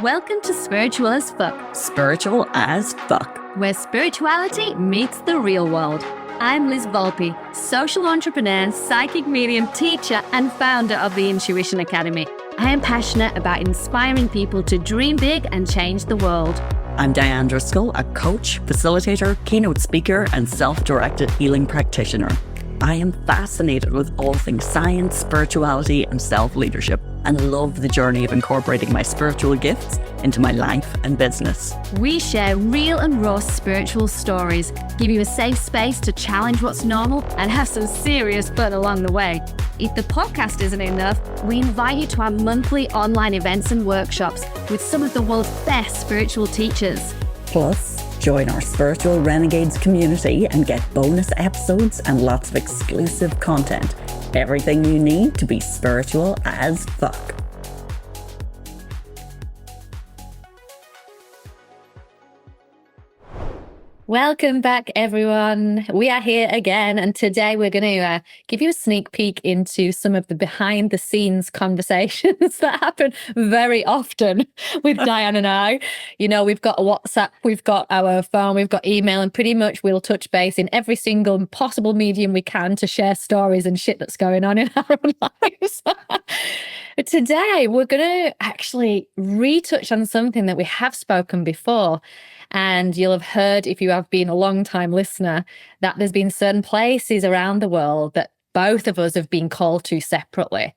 Welcome to Spiritual as Fuck, Spiritual as fuck. where spirituality meets the real world. I'm Liz Volpe, social entrepreneur, psychic medium, teacher, and founder of the Intuition Academy. I am passionate about inspiring people to dream big and change the world. I'm Dianne Driscoll, a coach, facilitator, keynote speaker, and self-directed healing practitioner. I am fascinated with all things science, spirituality, and self-leadership, and love the journey of incorporating my spiritual gifts into my life and business. We share real and raw spiritual stories, give you a safe space to challenge what's normal, and have some serious fun along the way. If the podcast isn't enough, we invite you to our monthly online events and workshops with some of the world's best spiritual teachers. Plus, join our Spiritual Renegades community and get bonus episodes and lots of exclusive content. Everything you need to be spiritual as fuck. Welcome back, everyone. We are here again, and today we're going to give you a sneak peek into some of the behind-the-scenes conversations that happen very often with Dianne and I. You know, we've got a WhatsApp, we've got our phone, we've got email, and pretty much we'll touch base in every single possible medium we can to share stories and shit that's going on in our own lives. Today, we're going to actually retouch on something that we have spoken before. And you'll have heard, if you have been a long-time listener, that there's been certain places around the world that both of us have been called to separately.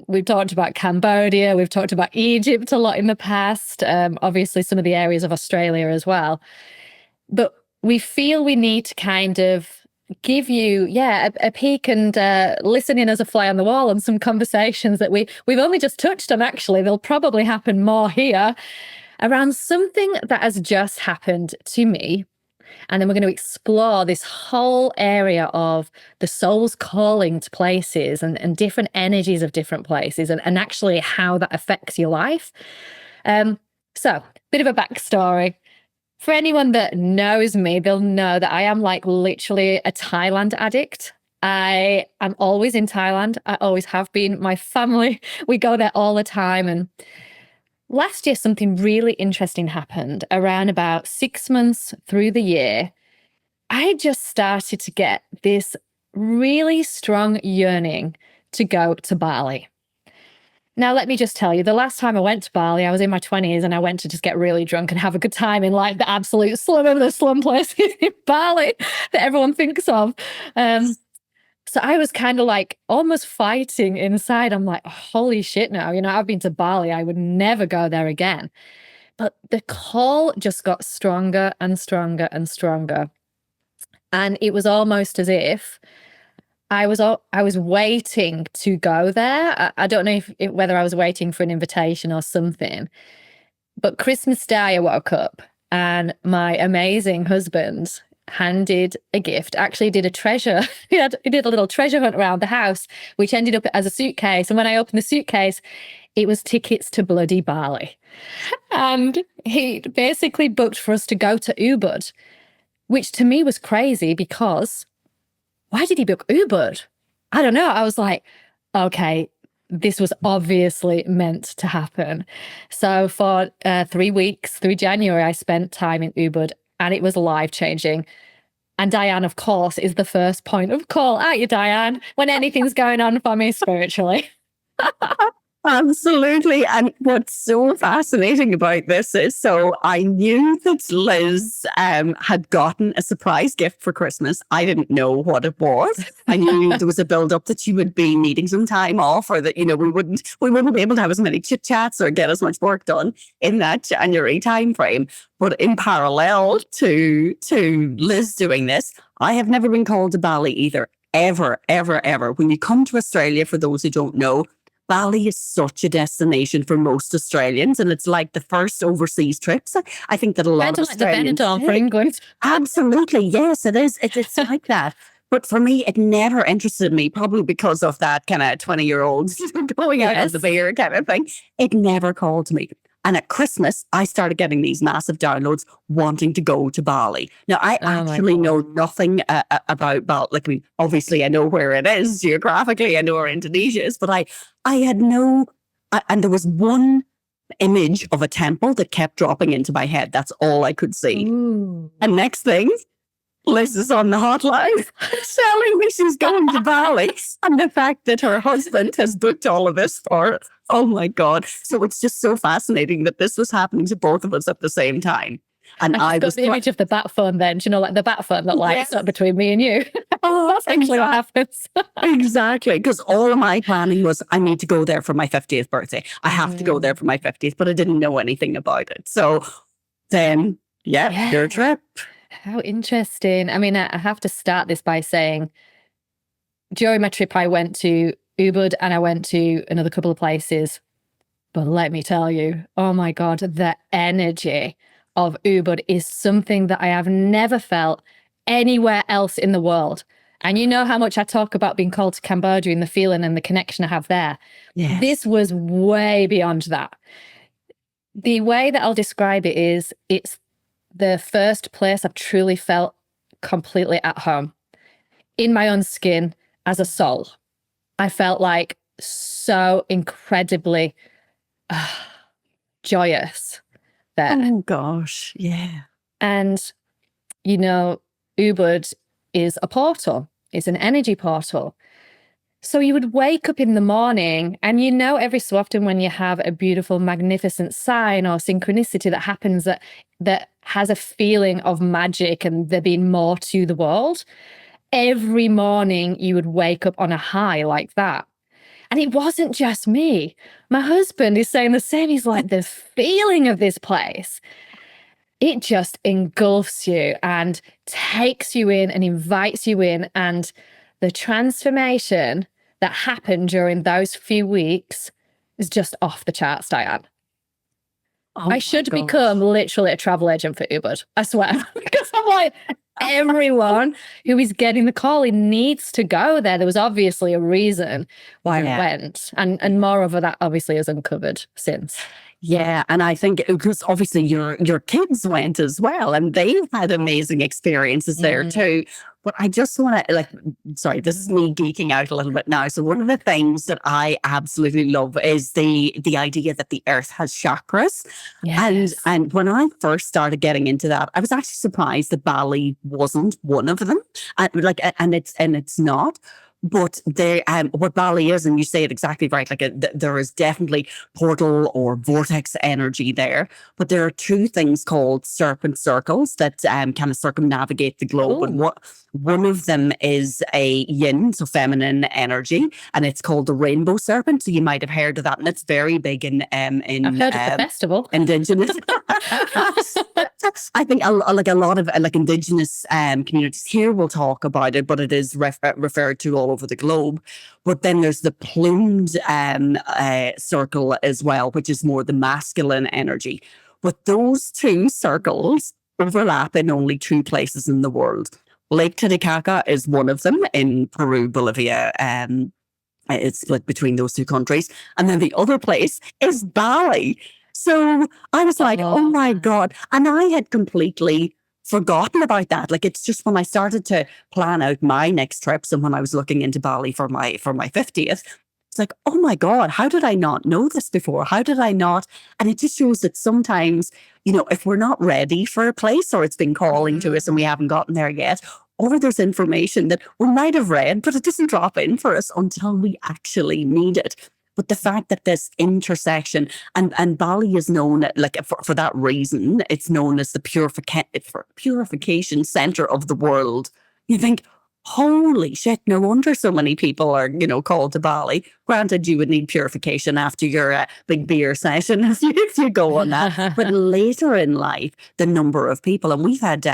We've talked about Cambodia, we've talked about Egypt a lot in the past, obviously some of the areas of Australia as well. But we feel we need to kind of give you, a peek and listen in as a fly on the wall on some conversations that we've only just touched on, actually. There'll probably happen more here around something that has just happened to me. And then we're going to explore this whole area of the soul's calling to places and different energies of different places and actually how that affects your life. So, bit of a backstory. For anyone that knows me, they'll know that I am like literally a Thailand addict. I am always in Thailand. I always have been. My family, we go there all the time. And last year, something really interesting happened. Around about 6 months through the year, I just started to get this really strong yearning to go to Bali. Now, let me just tell you, the last time I went to Bali, I was in my 20s and I went to just get really drunk and have a good time in like the absolute slum of the slum places in Bali that everyone thinks of. So I was kind of like almost fighting inside. I'm like, holy shit now, you know, I've been to Bali. I would never go there again. But the call just got stronger and stronger and stronger. And it was almost as if I was waiting to go there. I don't know whether I was waiting for an invitation or something. But Christmas Day, I woke up and my amazing husband handed a gift, actually did a treasure. He did a little treasure hunt around the house, which ended up as a suitcase. And when I opened the suitcase, it was tickets to bloody Bali. And he basically booked for us to go to Ubud, which to me was crazy because why did he book Ubud? I don't know. I was like, okay, this was obviously meant to happen. So for 3 weeks through January, I spent time in Ubud. And it was life-changing. And Dianne, of course, is the first point of call. Aren't you, Dianne? When anything's going on for me spiritually. Absolutely. And what's so fascinating about this is, so I knew that Liz had gotten a surprise gift for Christmas. I didn't know what it was. I knew there was a build-up that she would be needing some time off, or that, you know, we wouldn't be able to have as many chit-chats or get as much work done in that January timeframe. But in parallel to Liz doing this, I have never been called to Bali either. Ever, ever, ever. When you come to Australia, for those who don't know, Bali is such a destination for most Australians, and it's like the first overseas trips. I think that a lot of Australians... Like the Benidorm for England. Absolutely, yes, it is. It's like that. But for me, it never interested me, probably because of that kind of 20-year-old going out on the beer kind of thing. It never called me. And at Christmas, I started getting these massive downloads wanting to go to Bali. Now, I actually know nothing about Bali. Like, I mean, obviously, I know where it is geographically. I know where Indonesia is. But I had no... and there was one image of a temple that kept dropping into my head. That's all I could see. Ooh. And next thing, Liz is on the hotline telling me she's going to Bali, and the fact that her husband has booked all of this for her. Oh my God. So it's just so fascinating that this was happening to both of us at the same time. And I got was the image of the bat phone then, do you know, like the bat phone that lights up between me and you. Oh, that's actually what happens. Exactly. Because all of my planning was I need to go there for my 50th birthday. I have to go there for my 50th, but I didn't know anything about it. So then, your trip. How interesting. I mean, I have to start this by saying during my trip, I went to Ubud and I went to another couple of places. But let me tell you, oh my God, the energy of Ubud is something that I have never felt anywhere else in the world. And you know how much I talk about being called to Cambodia and the feeling and the connection I have there. Yes. This was way beyond that. The way that I'll describe it is it's the first place I've truly felt completely at home in my own skin as a soul. I felt like so incredibly joyous there. Oh gosh, yeah. And, you know, Ubud is a portal. It's an energy portal. So you would wake up in the morning and you know every so often when you have a beautiful, magnificent sign or synchronicity that happens that has a feeling of magic and there being more to the world, every morning you would wake up on a high like that. And it wasn't just me. My husband is saying the same. He's like, the feeling of this place, it just engulfs you and takes you in and invites you in. And the transformation that happened during those few weeks is just off the charts, Dianne. Oh I should become literally a travel agent for Ubud, I swear. Because I'm like, everyone who is getting the call, he needs to go there. There was obviously a reason why I went. And moreover, that obviously has uncovered since. Yeah, and I think because obviously your kids went as well, and they had amazing experiences there too. But I just want to sorry, this is me geeking out a little bit now. So one of the things that I absolutely love is the idea that the earth has chakras. Yes. And when I first started getting into that, I was actually surprised that Bali wasn't one of them. And it's not. But what Bali is, and you say it exactly right, there is definitely portal or vortex energy there. But there are two things called serpent circles that kind of circumnavigate the globe. And one of them is a yin, so feminine energy, and it's called the rainbow serpent. So you might have heard of that, and it's very big in I've heard of the festival. Indigenous. I think a lot of Indigenous communities here will talk about it, but it is referred to all over the globe. But then there's the plumed circle as well, which is more the masculine energy. But those two circles overlap in only two places in the world. Lake Titicaca is one of them in Peru, Bolivia. It's split between those two countries. And then the other place is Bali. So I was like, oh my God. And I had completely forgotten about that. It's just when I started to plan out my next trips and when I was looking into Bali for my 50th, it's like, oh my God, how did I not know this before? How did I not? And it just shows that sometimes, if we're not ready for a place or it's been calling to us and we haven't gotten there yet, or there's information that we might have read, but it doesn't drop in for us until we actually need it. But the fact that this intersection, and Bali is known, for that reason, it's known as the purification center of the world. You think, holy shit, no wonder so many people are, called to Bali. Granted, you would need purification after your big beer session if you go on that. But later in life, the number of people, and we've had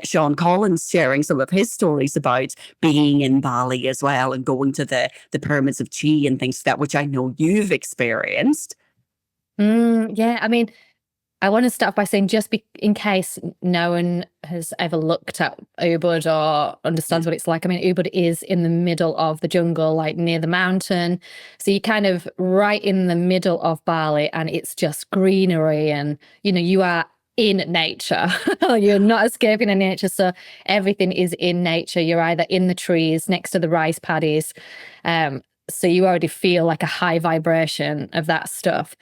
Sean Collins sharing some of his stories about being in Bali as well and going to the pyramids of Chi and things like that, which I know you've experienced. Yeah, I mean, I want to start by saying, just in case no one has ever looked at Ubud or understands what it's like. I mean, Ubud is in the middle of the jungle, near the mountain. So you're kind of right in the middle of Bali, and it's just greenery, and you are in nature. You're not escaping in nature. So everything is in nature. You're either in the trees next to the rice paddies. So you already feel like a high vibration of that stuff.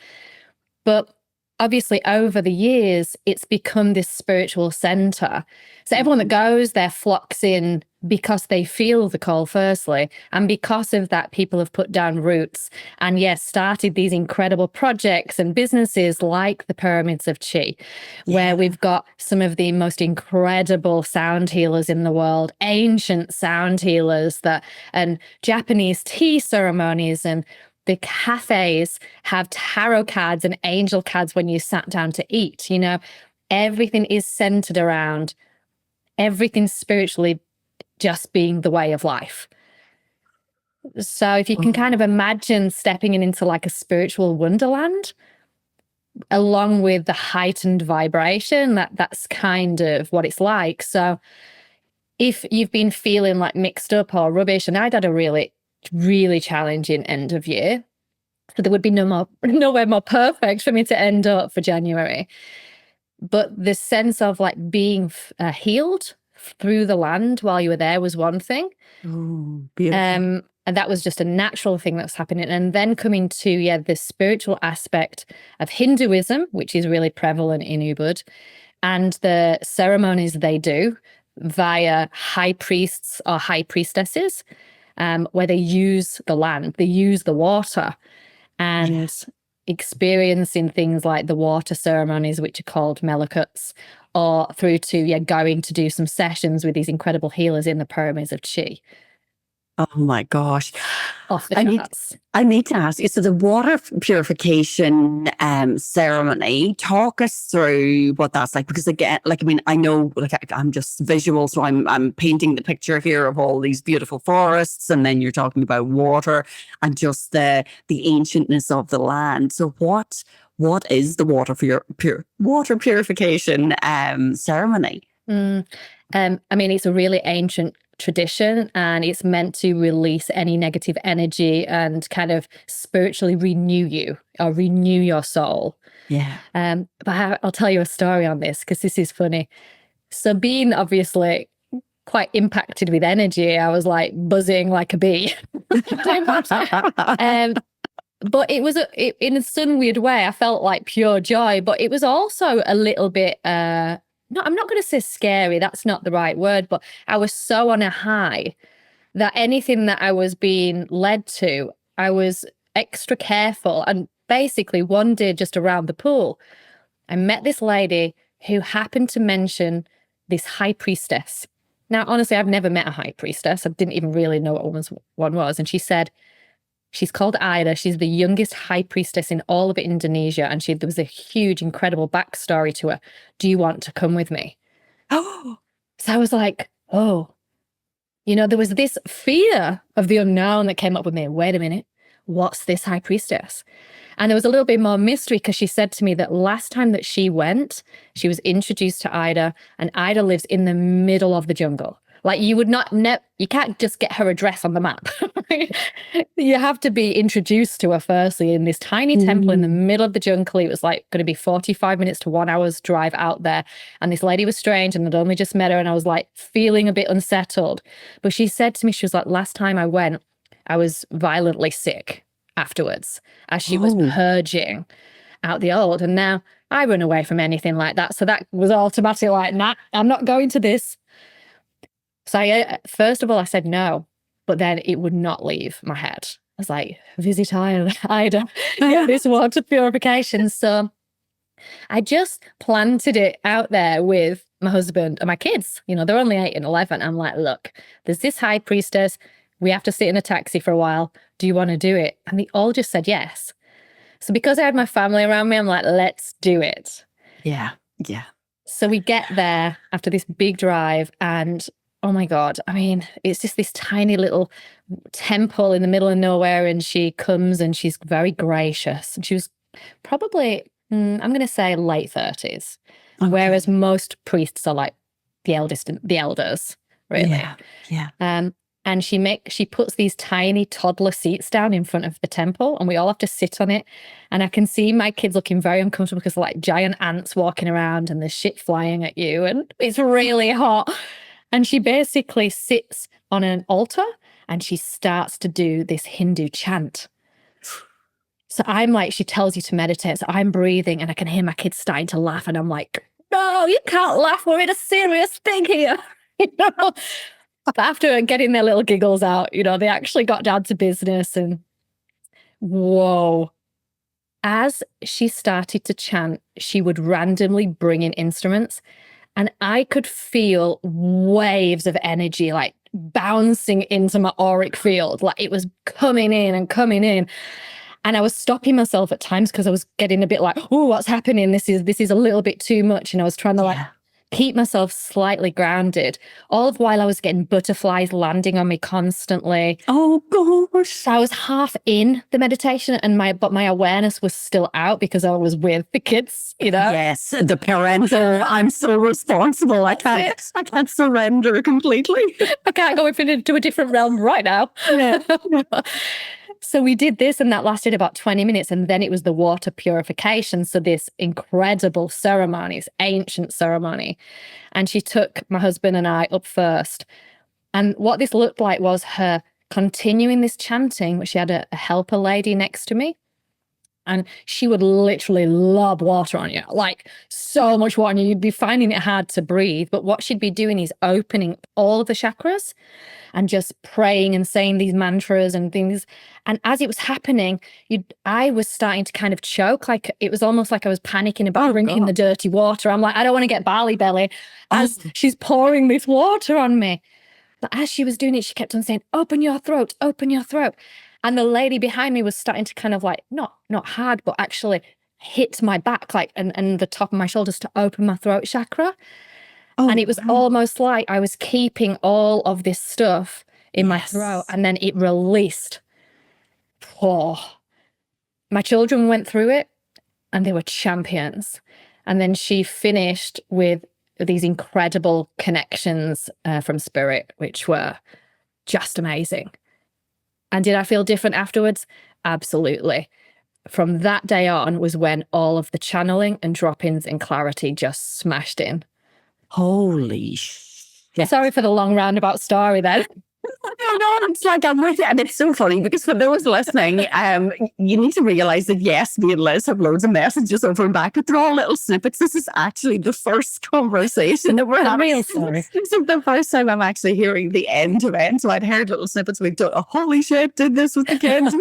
But obviously, over the years, it's become this spiritual center. So everyone that goes there flocks in because they feel the call, firstly. And because of that, people have put down roots and, yes, started these incredible projects and businesses like the Pyramids of Chi, where we've got some of the most incredible sound healers in the world, ancient sound healers and Japanese tea ceremonies, and the cafes have tarot cards and angel cards when you sat down to eat. Everything is centered around everything spiritually just being the way of life. So if you can kind of imagine stepping into like a spiritual wonderland, along with the heightened vibration, that's kind of what it's like. So if you've been feeling like mixed up or rubbish, and I'd had a really, really challenging end of year, so there would be nowhere more perfect for me to end up for January. But the sense of like being healed through the land while you were there was one thing. Oh, beautiful. And that was just a natural thing that was happening. And then coming to, the spiritual aspect of Hinduism, which is really prevalent in Ubud, and the ceremonies they do via high priests or high priestesses, where they use the land, they use the water, and experiencing things like the water ceremonies, which are called melakuts, or through to going to do some sessions with these incredible healers in the Pyramids of Chi. Oh my gosh. Off the I charts. need to ask you, so the water purification ceremony, talk us through what that's like, because again, I know, I'm just visual, so I'm painting the picture here of all these beautiful forests, and then you're talking about water and just the ancientness of the land. So what is the water purification ceremony? It's a really ancient tradition, and it's meant to release any negative energy and kind of spiritually renew you or renew your soul. Yeah. But I'll tell you a story on this because this is funny. So being obviously quite impacted with energy, I was like buzzing like a bee. But it was in some weird way, I felt like pure joy, but it was also a little bit no, I'm not going to say scary. That's not the right word, but I was so on a high that anything that I was being led to, I was extra careful. And basically one day just around the pool, I met this lady who happened to mention this high priestess. Now, honestly, I've never met a high priestess. I didn't even really know what one was. And she said, she's called Ida. She's the youngest high priestess in all of Indonesia. And there was a huge, incredible backstory to her. Do you want to come with me? Oh. So I was like, oh, there was this fear of the unknown that came up with me. Wait a minute, what's this high priestess? And there was a little bit more mystery because she said to me that last time that she went, she was introduced to Ida, and Ida lives in the middle of the jungle. Like you would not, you can't just get her address on the map. You have to be introduced to her firstly in this tiny temple in the middle of the jungle. It was like going to be 45 minutes to 1 hour's drive out there. And this lady was strange, and I'd only just met her, and I was like feeling a bit unsettled. But she said to me, she was like, last time I went, I was violently sick afterwards as she was purging out the old. And now I run away from anything like that. So that was automatically like, nah, I'm not going to this. So first of all, I said no, but then it would not leave my head. I was like, visit Ida, this water purification. So I just planted it out there with my husband and my kids. They're only 8 and 11. I'm like, look, there's this high priestess. We have to sit in a taxi for a while. Do you want to do it? And they all just said yes. So because I had my family around me, I'm like, let's do it. Yeah. Yeah. So we get there after this big drive, and oh my God, it's just this tiny little temple in the middle of nowhere, and she comes and she's very gracious. And she was probably, I'm going to say late 30s, whereas most priests are like the elders, really. Yeah, yeah. And she puts these tiny toddler seats down in front of the temple, and we all have to sit on it. And I can see my kids looking very uncomfortable because they're like giant ants walking around and there's shit flying at you, and it's really hot. And she basically sits on an altar and she starts to do this Hindu chant. So I'm like, she tells you to meditate. So I'm breathing and I can hear my kids starting to laugh. And I'm like, no, you can't laugh. We're in a serious thing here. You know? But after getting their little giggles out, you know, they actually got down to business. And whoa, as she started to chant, she would randomly bring in instruments. And I could feel waves of energy like bouncing into my auric field. Like it was coming in and coming in. And I was stopping myself at times because I was getting a bit like, oh, what's happening? This is a little bit too much. And I was trying to like keep myself slightly grounded, all the while I was getting butterflies landing on me constantly. Oh gosh. So I was half in the meditation but my awareness was still out because I was with the kids, you know? Yes, the parental, I'm so responsible. I can't surrender completely. I can't go into a different realm right now. Yeah. So we did this and that lasted about 20 minutes. And then it was the water purification. So this incredible ceremony, this ancient ceremony. And she took my husband and I up first. And what this looked like was her continuing this chanting, but she had a helper lady next to me. And she would literally lob water on you, like so much water on you. You'd be finding it hard to breathe. But what she'd be doing is opening all of the chakras and just praying and saying these mantras and things. And as it was happening, I was starting to kind of choke. Like it was almost like I was panicking about drinking the dirty water. I'm like, I don't want to get Bali belly as she's pouring this water on me. But as she was doing it, she kept on saying, open your throat, open your throat. And the lady behind me was starting to kind of like, not hard, but actually hit my back, like, and the top of my shoulders to open my throat chakra. And it was almost like I was keeping all of this stuff in my throat, and then it released. Oh, my children went through it and they were champions. And then she finished with these incredible connections from spirit, which were just amazing. And did I feel different afterwards? Absolutely. From that day on was when all of the channeling and drop-ins and clarity just smashed in. Holy shit. Sorry for the long roundabout story then. No, it's like I'm with you. And it's so funny because for those listening, you need to realize that yes, me and Liz have loads of messages over and back, but they're all little snippets. This is actually the first conversation that we're having. Real story. So the first time I'm actually hearing the end to end. So I'd heard little snippets. We've done, holy shit, did this with the kids.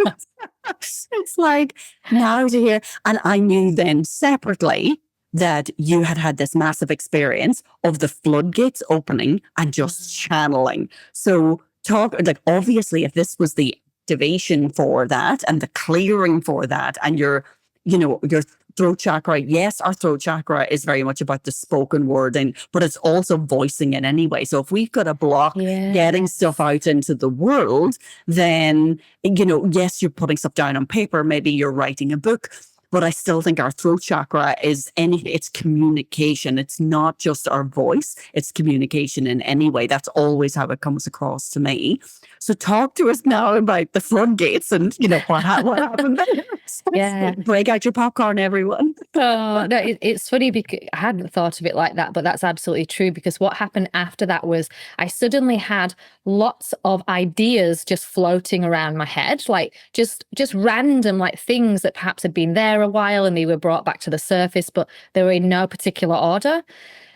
It's like now to hear. And I knew then separately that you had this massive experience of the floodgates opening and just channeling. So obviously if this was the activation for that and the clearing for that and your throat chakra, yes, our throat chakra is very much about the spoken word, but it's also voicing it anyway. So if we've got a block getting stuff out into the world, then, yes, you're putting stuff down on paper, maybe you're writing a book, but I still think our throat chakra it's communication. It's not just our voice, it's communication in any way. That's always how it comes across to me. So talk to us now about the floodgates and, what happened there. Yeah. Break out your popcorn, everyone. Oh, no, it's funny because I hadn't thought of it like that, but that's absolutely true because what happened after that was I suddenly had lots of ideas just floating around my head, like just random like things that perhaps had been there a while and they were brought back to the surface, but they were in no particular order.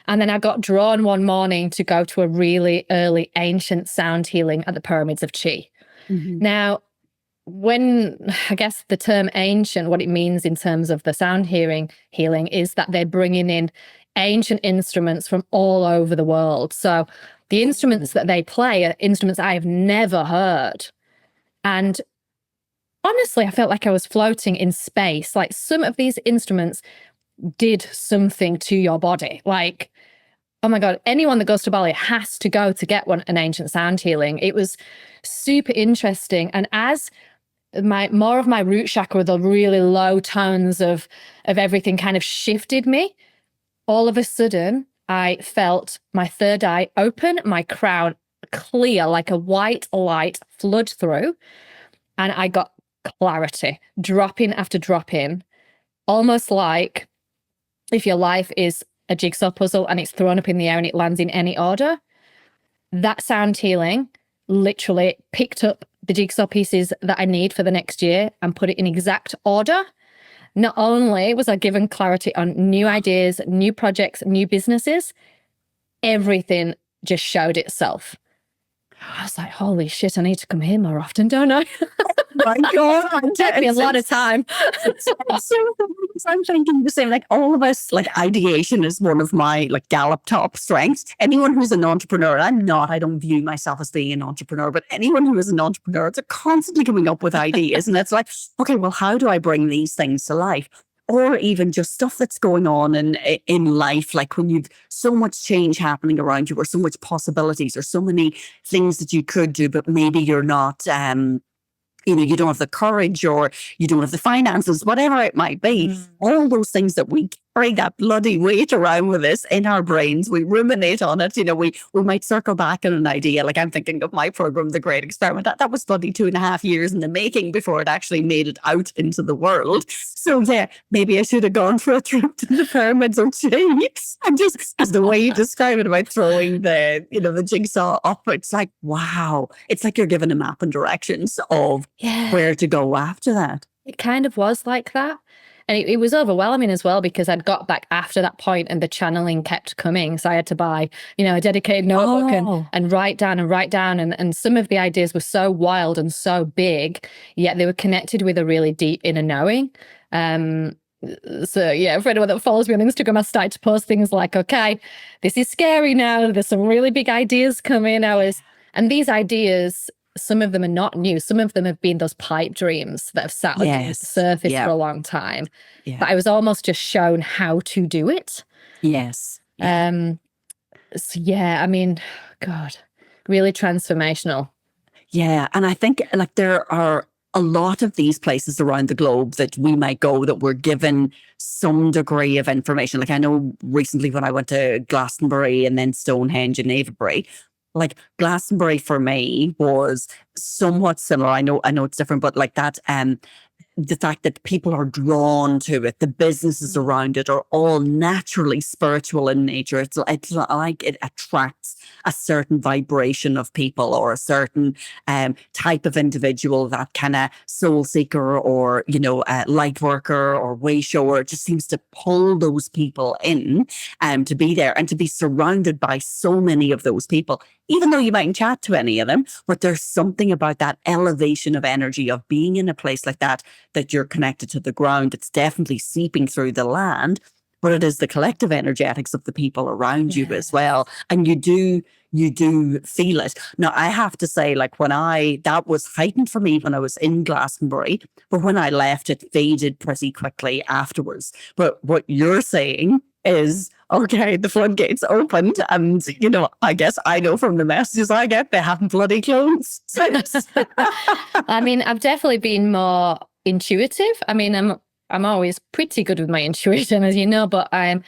And then I got drawn one morning to go to a really early ancient sound healing at the Pyramids of Chi. Mm-hmm. Now, when I guess the term ancient, what it means in terms of the sound healing is that they're bringing in ancient instruments from all over the world. So the instruments that they play are instruments I have never heard. And honestly, I felt like I was floating in space. Like some of these instruments did something to your body. Like, oh my God, anyone that goes to Bali has to go to get an ancient sound healing. It was super interesting. And as more of my root chakra, the really low tones of everything kind of shifted me, all of a sudden I felt my third eye open, my crown clear, like a white light flood through. And I got clarity, drop in after drop in, almost like if your life is a jigsaw puzzle and it's thrown up in the air and it lands in any order. That sound healing literally picked up the jigsaw pieces that I need for the next year and put it in exact order. Not only was I given clarity on new ideas, new projects, new businesses, everything just showed itself. I was like, holy shit, I need to come here more often, don't I? My God, it took me a lot of time. I'm thinking the same, like all of us, like ideation is one of my like gallop top strengths. Anyone who's an entrepreneur, I don't view myself as being an entrepreneur, but anyone who is an entrepreneur, they're constantly coming up with ideas. And it's like, okay, well, how do I bring these things to life? Or even just stuff that's going on in life, like when you've so much change happening around you, or so much possibilities, or so many things that you could do, but maybe you're not, you don't have the courage, or you don't have the finances, whatever it might be. All those things that we carry that bloody weight around with us in our brains, we ruminate on it. We might circle back on an idea. Like I'm thinking of my program, The Great Experiment. That was bloody 2.5 years in the making before it actually made it out into the world. So yeah, maybe I should have gone for a trip to the pyramids or two. And just as the way you describe it about throwing the jigsaw up, it's like, wow. It's like you're given a map and directions of where to go after that. It kind of was like that. And it was overwhelming as well, because I'd got back after that point and the channeling kept coming. So I had to buy, a dedicated notebook and write down. And some of the ideas were so wild and so big, yet they were connected with a really deep inner knowing. So yeah, for anyone that follows me on Instagram, I started to post things like, okay, this is scary now. There's some really big ideas coming. And these ideas, some of them are not new. Some of them have been those pipe dreams that have sat on the surface for a long time. Yeah. But I was almost just shown how to do it. Yes. So yeah, I mean, God, really transformational. Yeah. And I think like there are a lot of these places around the globe that we might go that we're given some degree of information. Like I know recently when I went to Glastonbury and then Stonehenge and Avebury, like Glastonbury for me was somewhat similar. I know it's different, but like that, the fact that people are drawn to it, the businesses around it are all naturally spiritual in nature. It's like it attracts a certain vibration of people, or a certain type of individual, that kind of soul seeker, or light worker or way shower. It just seems to pull those people in to be there and to be surrounded by so many of those people, even though you mightn't chat to any of them. But there's something about that elevation of energy of being in a place like that you're connected to the ground. It's definitely seeping through the land, but it is the collective energetics of the people around you as well. And you do feel it. Now, I have to say, like that was heightened for me when I was in Glastonbury, but when I left, it faded pretty quickly afterwards. But what you're saying is, okay, the floodgates opened, and I guess I know from the messages I get, they haven't bloody closed. I mean, I've definitely been more intuitive. I mean, I'm always pretty good with my intuition, as you know, but I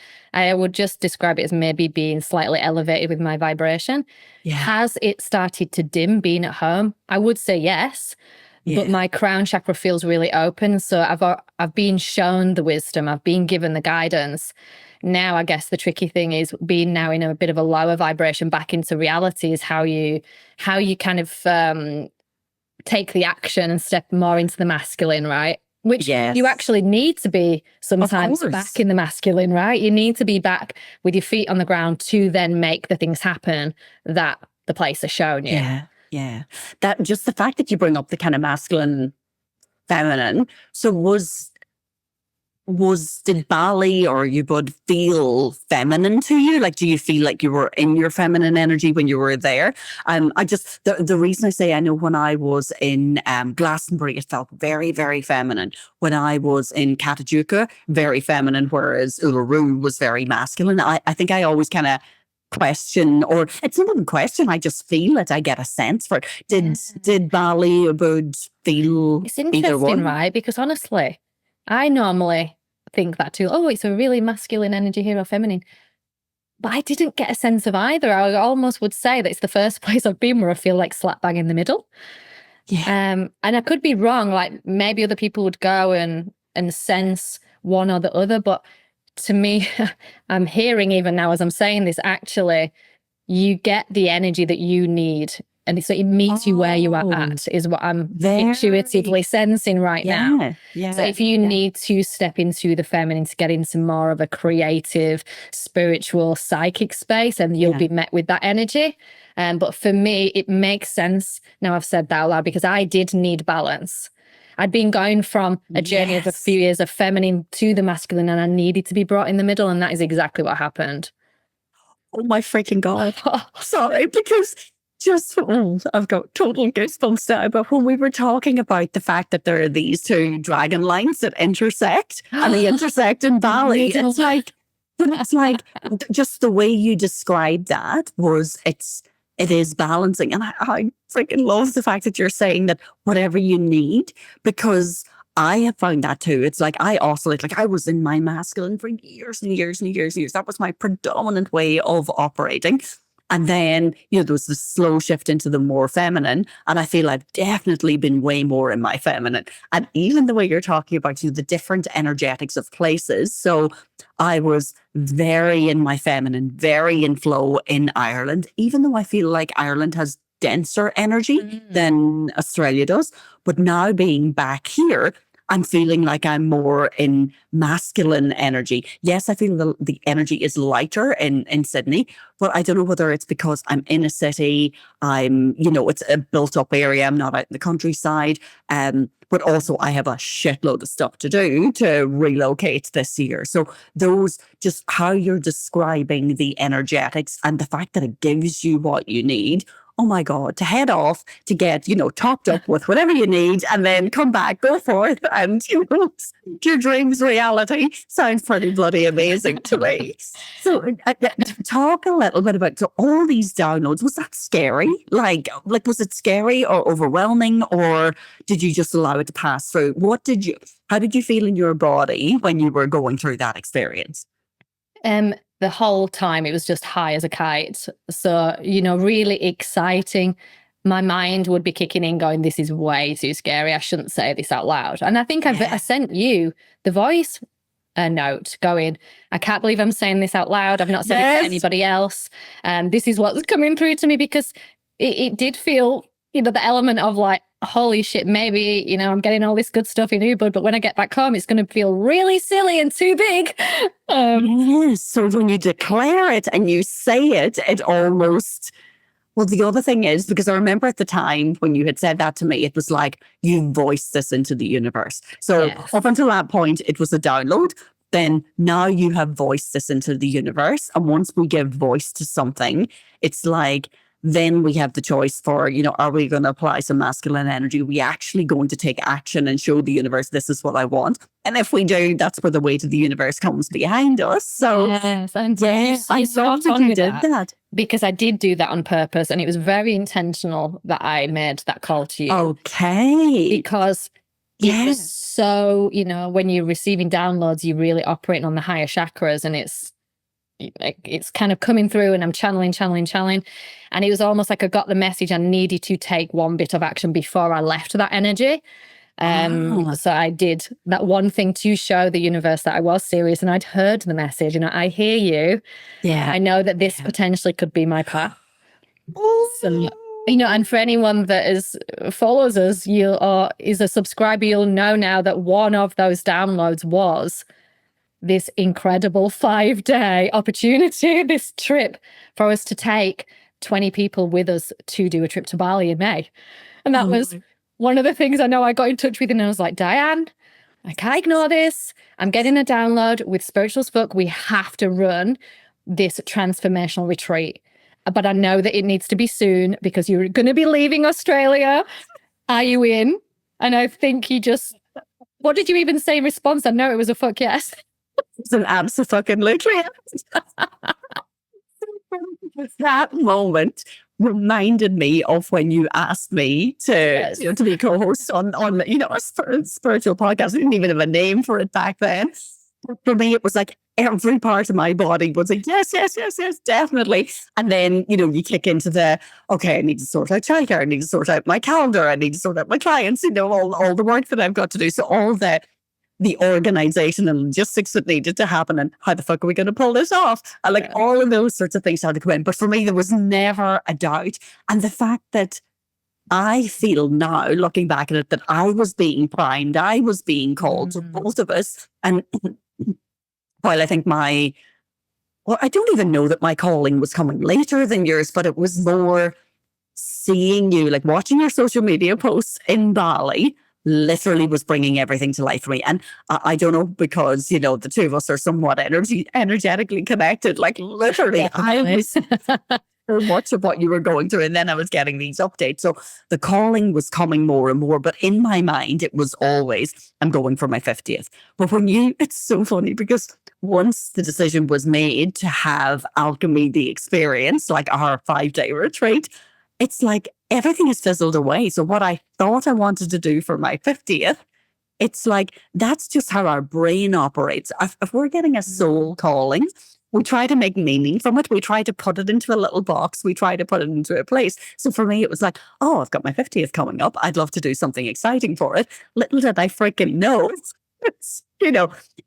would just describe it as maybe being slightly elevated with my vibration. Yeah. Has it started to dim being at home? I would say yes. Yeah. But my crown chakra feels really open. So I've been shown the wisdom. I've been given the guidance. Now, I guess the tricky thing is being now in a bit of a lower vibration back into reality is how you kind of take the action and step more into the masculine, right? Which you actually need to be sometimes back in the masculine, right? You need to be back with your feet on the ground to then make the things happen that the place has shown you. Yeah. Yeah. That just the fact that you bring up the kind of masculine, feminine. So did Bali or Ubud feel feminine to you? Like, do you feel like you were in your feminine energy when you were there? The reason I say, I know when I was in Glastonbury, it felt very, very feminine. When I was in Katajuka, very feminine, whereas Uluru was very masculine. I think I always kind of question, or it's not even question, I just feel it. I get a sense for it. Did Bali, Ubud feel it's interesting, right? Because honestly, I normally think that too. Oh, it's a really masculine energy here or feminine. But I didn't get a sense of either. I almost would say that it's the first place I've been where I feel like slap bang in the middle. Yeah. And I could be wrong. Like maybe other people would go and sense one or the other. But to me, I'm hearing even now as I'm saying this, actually, you get the energy that you need And so it meets you where you are at, is what I'm intuitively sensing right now. So if you need to step into the feminine to get into more of a creative, spiritual, psychic space, and you'll be met with that energy. But for me, it makes sense now I've said that out loud, because I did need balance. I'd been going from a journey of a few years of feminine to the masculine, and I needed to be brought in the middle, and that is exactly what happened. Oh my freaking God. Sorry, because I've got total goosebumps now. But when we were talking about the fact that there are these two dragon lines that intersect, and they intersect in Bali, it's like just the way you described that it is balancing. And I freaking love the fact that you're saying that whatever you need, because I have found that too. It's like I oscillate. Like I was in my masculine for years and years and years and years. That was my predominant way of operating. And then, there was this slow shift into the more feminine. And I feel I've definitely been way more in my feminine. And even the way you're talking about, the different energetics of places. So I was very in my feminine, very in flow in Ireland, even though I feel like Ireland has denser energy than Australia does. But now being back here, I'm feeling like I'm more in masculine energy. Yes, I feel the energy is lighter in Sydney, but I don't know whether it's because I'm in a city, it's a built up area, I'm not out in the countryside, but also I have a shitload of stuff to do to relocate this year. So just how you're describing the energetics and the fact that it gives you what you need. Oh my God, to head off, to get, topped up with whatever you need, and then come back, go forth, and, your dreams reality sounds pretty bloody amazing to me. So talk a little bit about, so all these downloads, was that scary? Like, was it scary or overwhelming, or did you just allow it to pass through? How did you feel in your body when you were going through that experience? The whole time it was just high as a kite. So, really exciting. My mind would be kicking in going, this is way too scary. I shouldn't say this out loud. And I think I sent you the voice note going, I can't believe I'm saying this out loud. I've not said it to anybody else. This is what's coming through to me, because it did feel, the element of like, holy shit, maybe, I'm getting all this good stuff in Ubud, but when I get back home, it's going to feel really silly and too big. Yes. So when you declare it and you say it, it almost... Well, the other thing is, because I remember at the time when you had said that to me, it was like, you voiced this into the universe. So up until that point, it was a download. Then now you have voiced this into the universe. And once we give voice to something, it's like, then we have the choice for, are we going to apply some masculine energy? Are we actually going to take action and show the universe, this is what I want? And if we do, that's where the weight of the universe comes behind us. So yes, I saw you did that. Because I did do that on purpose, and it was very intentional that I made that call to you. Okay. Because it was so, when you're receiving downloads, you're really operating on the higher chakras, and it's kind of coming through, and I'm channeling. And it was almost like I got the message I needed to take one bit of action before I left that energy. So I did that one thing to show the universe that I was serious, and I'd heard the message, I hear you. Yeah. I know that this potentially could be my path. So, and for anyone that follows us, or is a subscriber, you'll know now that one of those downloads was this incredible 5-day opportunity, this trip for us to take 20 people with us to do a trip to Bali in May. And that was one of the things I know I got in touch with, and I was like, Dianne, I can't ignore this. I'm getting a download with Spiritual as Fuck. We have to run this transformational retreat. But I know that it needs to be soon because you're going to be leaving Australia. Are you in? And I think what did you even say in response? I know it was a fuck yes. It's an absolutely that moment reminded me of when you asked me to to be co-host on a spiritual podcast. I didn't even have a name for it back then. For me, it was like every part of my body was like, yes, definitely. And then, you kick into okay, I need to sort out childcare. I need to sort out my calendar. I need to sort out my clients, all the work that I've got to do. So all that the organization and logistics that needed to happen, and how the fuck are we going to pull this off? And like all of those sorts of things started to come in. But for me, there was never a doubt. And the fact that I feel now, looking back at it, that I was being primed, I was being called to both of us. And while I think I don't even know that my calling was coming later than yours, but it was more seeing you, like watching your social media posts in Bali, literally was bringing everything to life for me. And I don't know, because, the two of us are somewhat energetically connected. Like literally, I was so much of what you were going through, and then I was getting these updates. So the calling was coming more and more, but in my mind, it was always, I'm going for my 50th. But it's so funny, because once the decision was made to have Alchemy, the experience, like our 5-day retreat, it's like everything has fizzled away. So what I thought I wanted to do for my 50th, it's like, that's just how our brain operates. If we're getting a soul calling, we try to make meaning from it. We try to put it into a little box. We try to put it into a place. So for me, it was like, oh, I've got my 50th coming up. I'd love to do something exciting for it. Little did I freaking know, it's,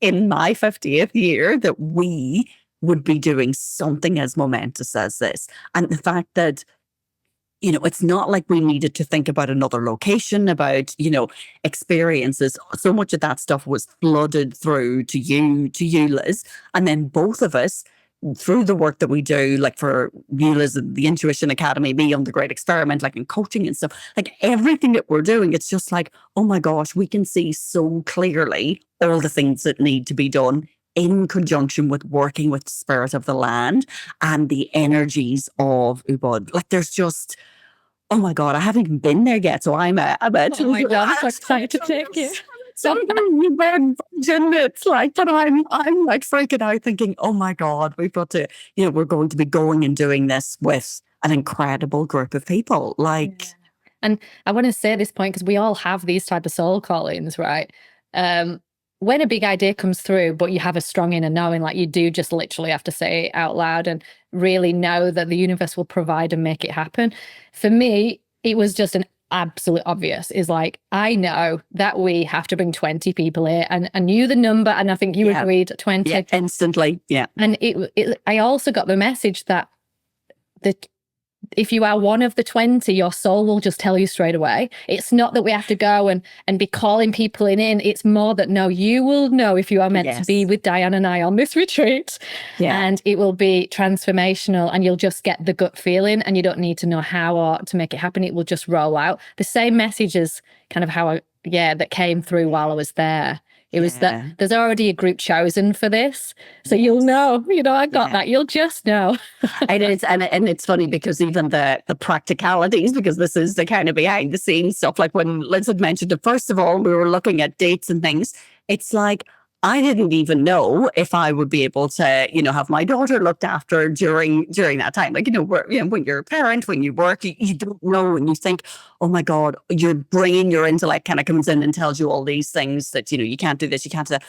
in my 50th year, that we would be doing something as momentous as this. And the fact that, it's not like we needed to think about another location, about, experiences. So much of that stuff was flooded through to you, Liz. And then both of us, through the work that we do, like for you, Liz, the Intuition Academy, me on the Great Experiment, like in coaching and stuff, like everything that we're doing, it's just like, oh my gosh, we can see so clearly all the things that need to be done in conjunction with working with the spirit of the land and the energies of Ubud. Like there's just, oh my God, I haven't even been there yet. So I'm oh my God, I'm so excited to take you. So it's like, but I'm like freaking out thinking, oh my God, we've got to, we're going to be going and doing this with an incredible group of people. Like, yeah. And I want to say at this point, because we all have these type of soul callings, right? When a big idea comes through, but you have a strong inner knowing, like you do just literally have to say it out loud and really know that the universe will provide and make it happen. For me, it was just an absolute obvious, is like, I know that we have to bring 20 people here, and I knew the number, and I think you agreed 20. Yeah, instantly. Yeah. And I also got the message that if you are one of the 20, your soul will just tell you straight away. It's not that we have to go and be calling people in. It's more that, no, you will know if you are meant to be with Dianne and I on this retreat. Yeah. And it will be transformational, and you'll just get the gut feeling, and you don't need to know how or to make it happen. It will just roll out. The same messages kind of that came through while I was there. It was that there's already a group chosen for this. So you'll know, I got that. You'll just know. It is. And it's funny, because even the practicalities, because this is the kind of behind the scenes stuff, like when Liz had mentioned it, first of all, we were looking at dates and things. It's like, I didn't even know if I would be able to, have my daughter looked after during that time. Like, when you're a parent, when you work, you don't know, and you think, oh my God, your brain, your intellect kind of comes in and tells you all these things that, you can't do this, you can't do that.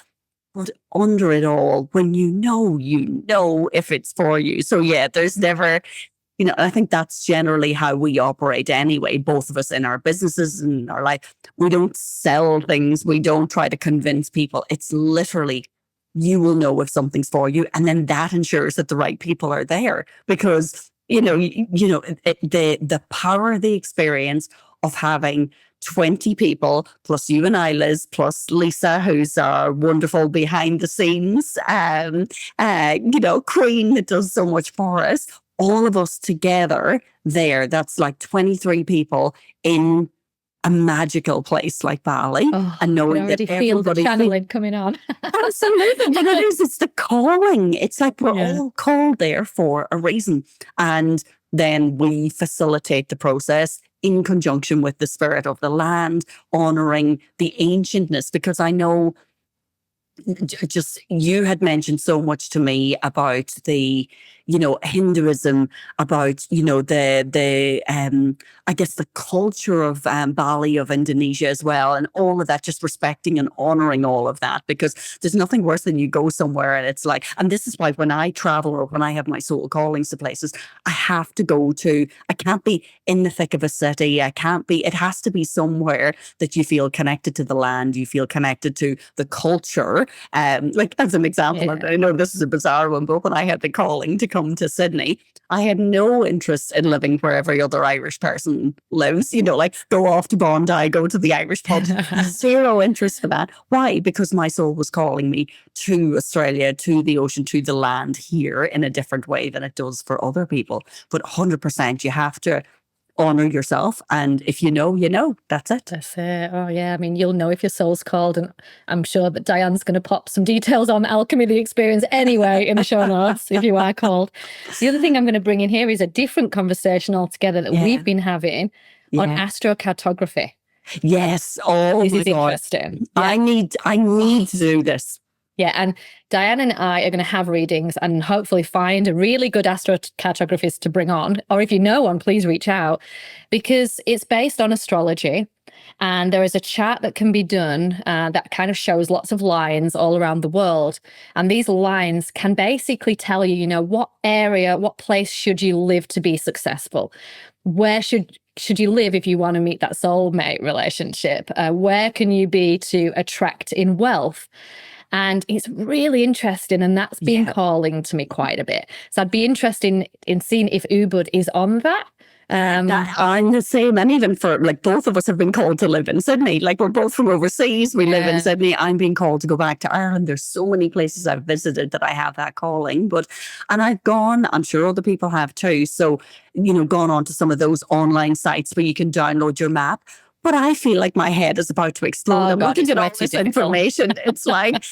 But under it all, when you know if it's for you. So yeah, there's never, I think that's generally how we operate anyway, both of us in our businesses and our life. We don't sell things. We don't try to convince people. It's literally, you will know if something's for you. And then that ensures that the right people are there, because, the power of the experience of having 20 people, plus you and I, Liz, plus Lisa, who's our wonderful behind the scenes, queen that does so much for us. All of us together there, that's like 23 people in a magical place like Bali. Oh, and knowing that feel the channeling coming on. Absolutely. And it is, it's the calling. It's like we're all called there for a reason. And then we facilitate the process in conjunction with the spirit of the land, honoring the ancientness, because I know just you had mentioned so much to me about the Hinduism, about, I guess the culture of Bali, of Indonesia as well, and all of that, just respecting and honoring all of that, because there's nothing worse than you go somewhere and it's like, and this is why when I travel or when I have my soul callings to places, I can't be in the thick of a city. It has to be somewhere that you feel connected to the land, you feel connected to the culture. Like as an example, and I know this is a bizarre one, but when I had the calling to come to Sydney, I had no interest in living where every other Irish person lives, like go off to Bondi, go to the Irish pub. Zero interest for that. Why? Because my soul was calling me to Australia, to the ocean, to the land here in a different way than it does for other people. But 100%, you have to honor yourself. And if you know, that's it. That's it. Oh, yeah. I mean, you'll know if your soul's called. And I'm sure that Dianne's going to pop some details on Alchemy, the experience anyway, in the show notes if you are called. The other thing I'm going to bring in here is a different conversation altogether that we've been having on astrocartography. Yes. Oh, this is God. Interesting. Yeah. I need to do this. Yeah, and Dianne and I are going to have readings and hopefully find a really good astrocartographist to bring on. Or if you know one, please reach out, because it's based on astrology. And there is a chart that can be done that kind of shows lots of lines all around the world. And these lines can basically tell you, what area, what place should you live to be successful? Where should you live if you want to meet that soulmate relationship? Where can you be to attract in wealth? And it's really interesting, and that's been calling to me quite a bit. So I'd be interested in seeing if Ubud is on that. I'm the same, and even for both of us have been called to live in Sydney. We're both from overseas. We live in Sydney. I'm being called to go back to Ireland. There's so many places I've visited that I have that calling. And I've gone, I'm sure other people have too. So, gone on to some of those online sites where you can download your map. But I feel like my head is about to explode. I'm looking at all this information. It's like,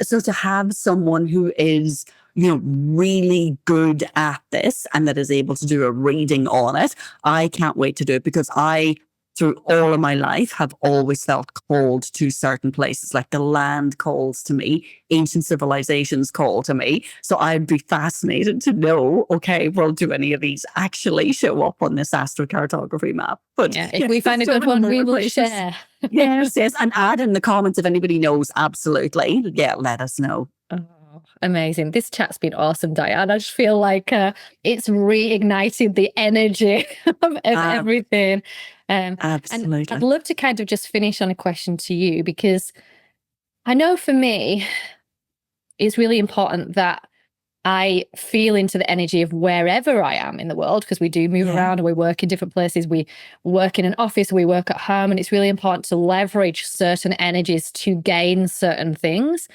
so to have someone who is, really good at this and that is able to do a reading on it, I can't wait to do it, because I, through all of my life, have always felt called to certain places. Like the land calls to me, ancient civilizations call to me. So I'd be fascinated to know, okay, well, do any of these actually show up on this astrocartography map? But if we find a good one, we will share. Yes. And add in the comments if anybody knows. Absolutely. Yeah, let us know. Amazing. This chat's been awesome, Dianne. I just feel like it's reignited the energy of everything. Absolutely. And I'd love to kind of just finish on a question to you, because I know for me, it's really important that I feel into the energy of wherever I am in the world, because we do move around and we work in different places. We work in an office, we work at home, and it's really important to leverage certain energies to gain certain things.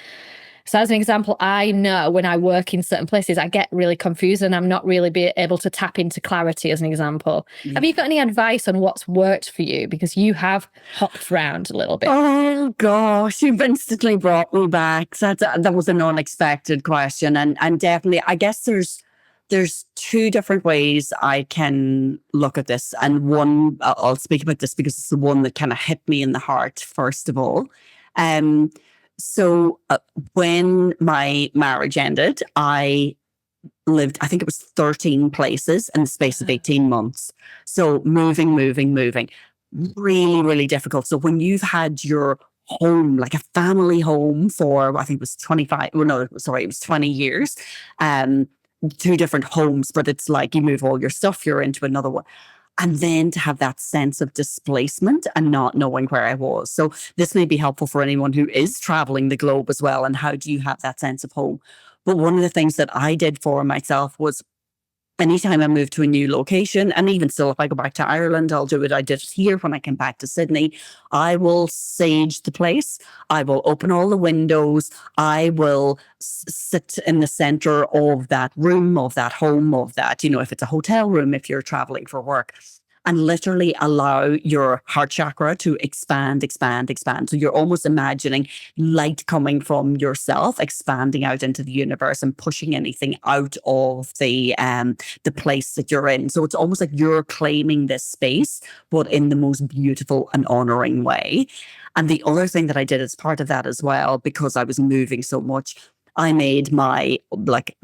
So as an example, I know when I work in certain places, I get really confused and I'm not really able to tap into clarity, as an example. Have you got any advice on what's worked for you? Because you have hopped around a little bit. Oh, gosh, you've instantly brought me back. That was an unexpected question. And definitely, I guess there's two different ways I can look at this. And one, I'll speak about this because it's the one that kind of hit me in the heart, first of all. So when my marriage ended, I lived, I think it was 13 places in the space of 18 months. So moving, really, really difficult. So when you've had your home, like a family home for, I think it was 20 years, two different homes, but it's like you move all your stuff, you're into another one. And then to have that sense of displacement and not knowing where I was. So this may be helpful for anyone who is traveling the globe as well. And how do you have that sense of home? But one of the things that I did for myself was, anytime I moved to a new location, and even still, if I go back to Ireland, I'll do it. I did it here when I came back to Sydney. I will sage the place. I will open all the windows. I will sit in the center of that room, of that home, of that, if it's a hotel room, if you're traveling for work, and literally allow your heart chakra to expand. So you're almost imagining light coming from yourself, expanding out into the universe and pushing anything out of the place that you're in. So it's almost like you're claiming this space, but in the most beautiful and honoring way. And the other thing that I did as part of that as well, because I was moving so much, I made my, like,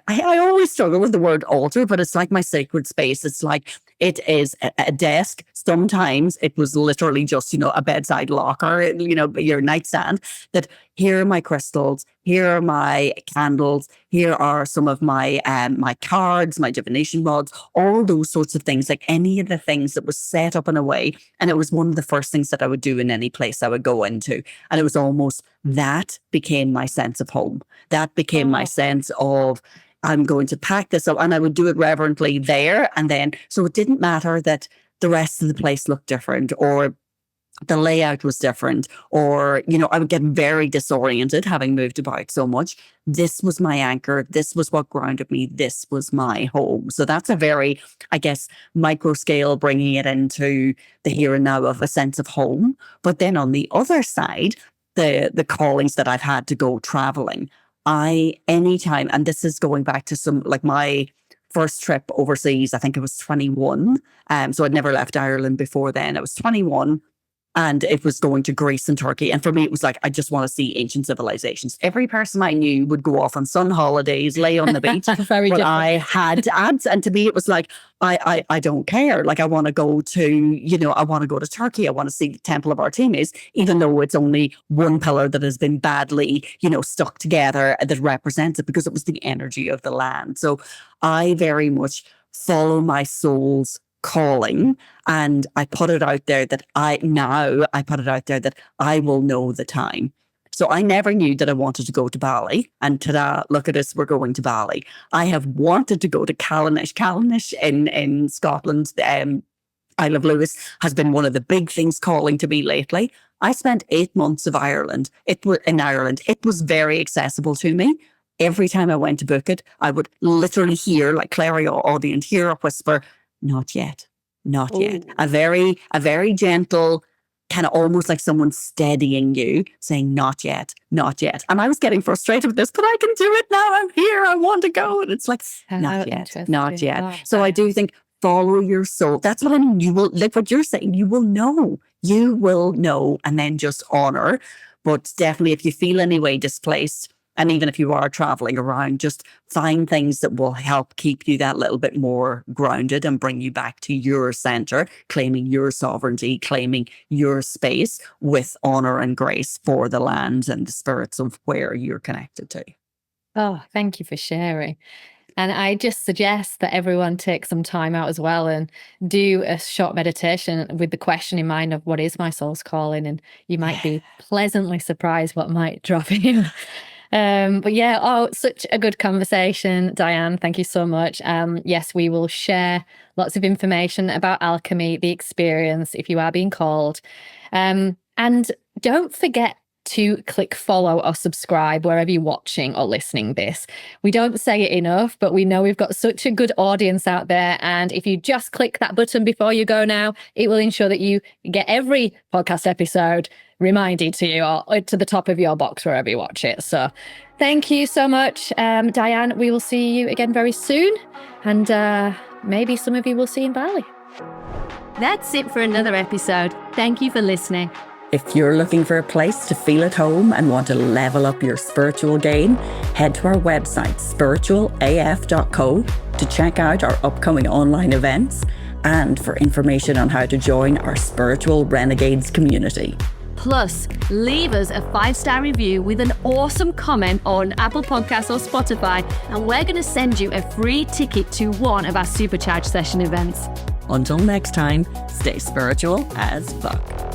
I always struggle with the word altar, but it's like my sacred space. It's like, it is a desk. Sometimes it was literally just, a bedside locker, your nightstand, that here are my crystals, here are my candles, here are some of my my cards, my divination rods, all those sorts of things, like any of the things that was set up in a way. And it was one of the first things that I would do in any place I would go into. And it was almost, that became my sense of home. That became my sense of, I'm going to pack this up, and I would do it reverently there. And then, so it didn't matter that the rest of the place looked different, or the layout was different, or, I would get very disoriented having moved about so much. This was my anchor. This was what grounded me. This was my home. So that's a very, I guess, micro scale, bringing it into the here and now of a sense of home. But then on the other side, the callings that I've had to go traveling, anytime, and this is going back to some, like, my first trip overseas, I think it was 21. So I'd never left Ireland before then. I was 21. And it was going to Greece and Turkey. And for me, it was like, I just want to see ancient civilizations. Every person I knew would go off on sun holidays, lay on the beach. Very but different. I had ads. And to me, it was like, I don't care. Like, I want to go to, I want to go to Turkey. I want to see the Temple of Artemis, even though it's only one pillar that has been badly, stuck together that represents it, because it was the energy of the land. So I very much follow my soul's calling, and I put it out there that I will know the time. So I never knew that I wanted to go to Bali, and ta-da, look at us, we're going to Bali. I have wanted to go to Callanish in Scotland. Isle of Lewis has been one of the big things calling to me lately. I spent 8 months in Ireland. It was very accessible to me. Every time I went to book it, I would literally hear, like clairaudient, hear a whisper, not yet, not yet. A very gentle, kind of almost like someone steadying you, saying, not yet, not yet. And I was getting frustrated with this, but I can do it now. I'm here. I want to go. And it's like, not yet, not yet. Oh, so I do think, follow your soul. That's what I mean. You will, like what you're saying, you will know, and then just honor. But definitely, if you feel any way displaced, and even if you are traveling around, just find things that will help keep you that little bit more grounded and bring you back to your center, claiming your sovereignty, claiming your space with honor and grace for the land and the spirits of where you're connected to. Oh, thank you for sharing. And I just suggest that everyone take some time out as well and do a short meditation with the question in mind of, what is my soul's calling? And you might be pleasantly surprised what might drop in. But yeah, such a good conversation, Dianne. Thank you so much. Yes, we will share lots of information about Alchemy, the experience, if you are being called. And don't forget to click follow or subscribe wherever you're watching or listening this. We don't say it enough, but we know we've got such a good audience out there. And if you just click that button before you go now, it will ensure that you get every podcast episode reminded to you or to the top of your box wherever you watch it. So thank you so much, Dianne. We will see you again very soon. And maybe some of you will see in Bali. That's it for another episode. Thank you for listening. If you're looking for a place to feel at home and want to level up your spiritual game, head to our website, spiritualaf.co, to check out our upcoming online events and for information on how to join our Spiritual Renegades community. Plus, leave us a 5-star review with an awesome comment on Apple Podcasts or Spotify, and we're going to send you a free ticket to one of our Supercharged session events. Until next time, stay spiritual as fuck.